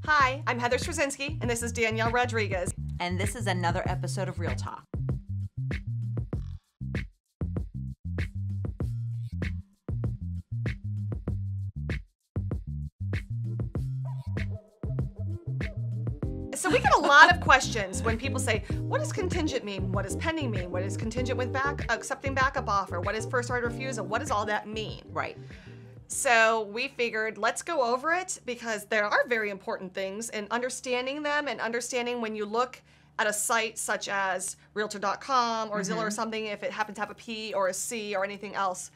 Hi, I'm Heather Strazinsky, and this is Danielle Rodriguez. And this is another episode of Real Talk. So we get a lot of questions when people say, what does contingent mean? What does pending mean? What is contingent with accepting backup offer? What is first right of refusal? What does all that mean? Right. So we figured, let's go over it because there are very important things in understanding them and understanding when you look at a site such as Realtor.com or Zillow or something, if it happens to have a P or a C or anything else.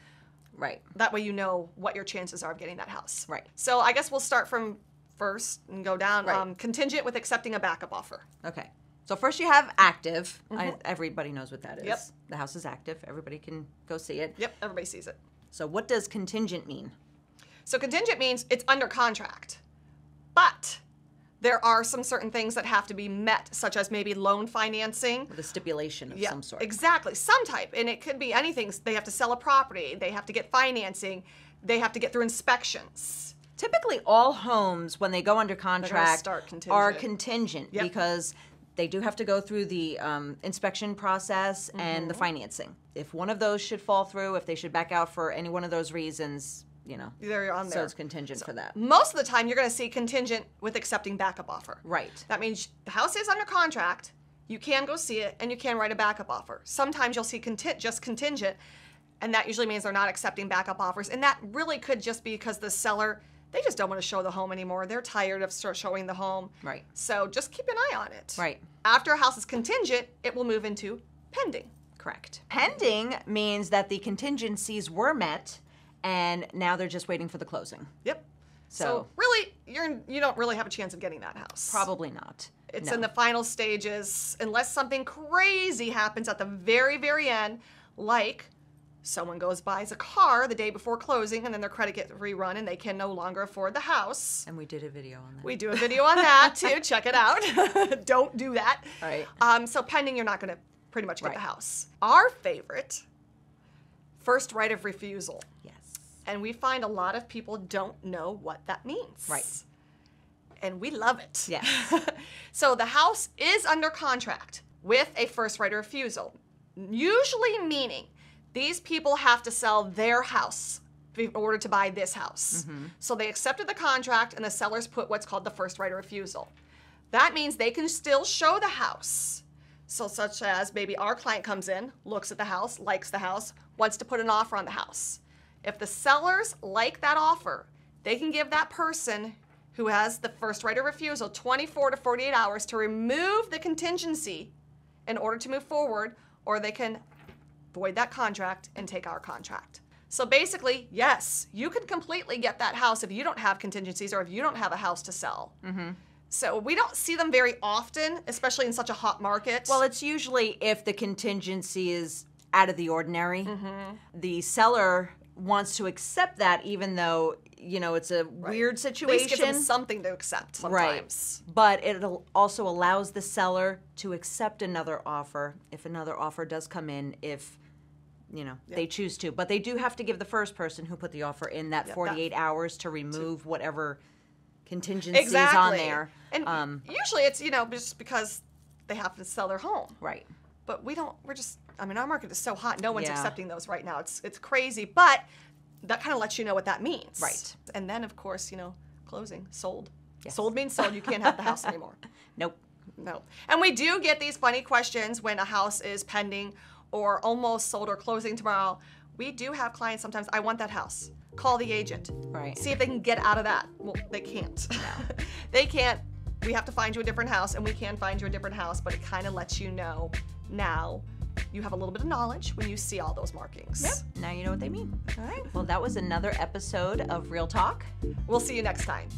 Right. That way you know what your chances are of getting that house. Right. So I guess we'll start from first and go down. Right. Contingent with accepting a backup offer. Okay. So first you have active. Everybody knows what that is. Yep. The house is active. Everybody can go see it. Yep, everybody sees it. So what does contingent mean? So contingent means it's under contract, but there are some certain things that have to be met, such as maybe loan financing. With a stipulation of some sort. Exactly, some type, and it could be anything. They have to sell a property, they have to get financing, they have to get through inspections. Typically all homes, when they go under contract, are contingent Yep. because they do have to go through the inspection process and the financing. If one of those should fall through, if they should back out for any one of those reasons, you know, They're on there. so it's contingent for that. Most of the time, you're going to see contingent with accepting backup offer. Right. That means the house is under contract, you can go see it, and you can write a backup offer. Sometimes you'll see just contingent, and that usually means they're not accepting backup offers. And that really could just be because the seller, they just don't want to show the home anymore. They're tired of showing the home. Right. So just keep an eye on it. Right. After a house is contingent, it will move into pending. Correct. Pending means that the contingencies were met, and now they're just waiting for the closing. Yep. So really, you don't really have a chance of getting that house. Probably not. It's No. in the final stages, unless something crazy happens at the very, very end, like someone buys a car the day before closing, and then their credit gets rerun, and they can no longer afford the house. And we did a video on that. We do a video on that too. Check it out. Don't do that. Right. So pending, you're not going to pretty much get Right. the house. Our favorite, first right of refusal. Yes. And we find a lot of people don't know what that means. Right. And we love it. Yes. So the house is under contract with a first right of refusal, usually meaning these people have to sell their house in order to buy this house. So they accepted the contract, and the sellers put what's called the first right of refusal. That means they can still show the house. So such as maybe our client comes in, looks at the house, likes the house, wants to put an offer on the house. If the sellers like that offer, they can give that person who has the first right of refusal 24 to 48 hours to remove the contingency in order to move forward, or they can void that contract and take our contract. So basically, yes, you can completely get that house if you don't have contingencies or if you don't have a house to sell. So we don't see them very often, especially in such a hot market. Well, it's usually if the contingency is out of the ordinary. The seller wants to accept that, even though, you know, it's a weird situation. At least give them something to accept sometimes. Right. But it also allows the seller to accept another offer if another offer does come in, if, you know, they choose to. But they do have to give the first person who put the offer in that 48 hours to remove whatever contingencies on there. And usually it's, you know, just because they have to sell their home. Right. But our market is so hot, no one's accepting those right now. It's crazy, but that kind of lets you know what that means. Right. And then, of course, you know, closing, sold. Yes. Sold means sold. You can't have the house anymore. Nope. No. And we do get these funny questions when a house is pending or almost sold or closing tomorrow. We do have clients sometimes, I want that house. Call the agent. Right. See if they can get out of that. Well, they can't. No. They can't. We have to find you a different house, and we can find you a different house, but it kind of lets you know now you have a little bit of knowledge when you see all those markings. Yep. Now you know what they mean. All right. Well, that was another episode of Real Talk. We'll see you next time.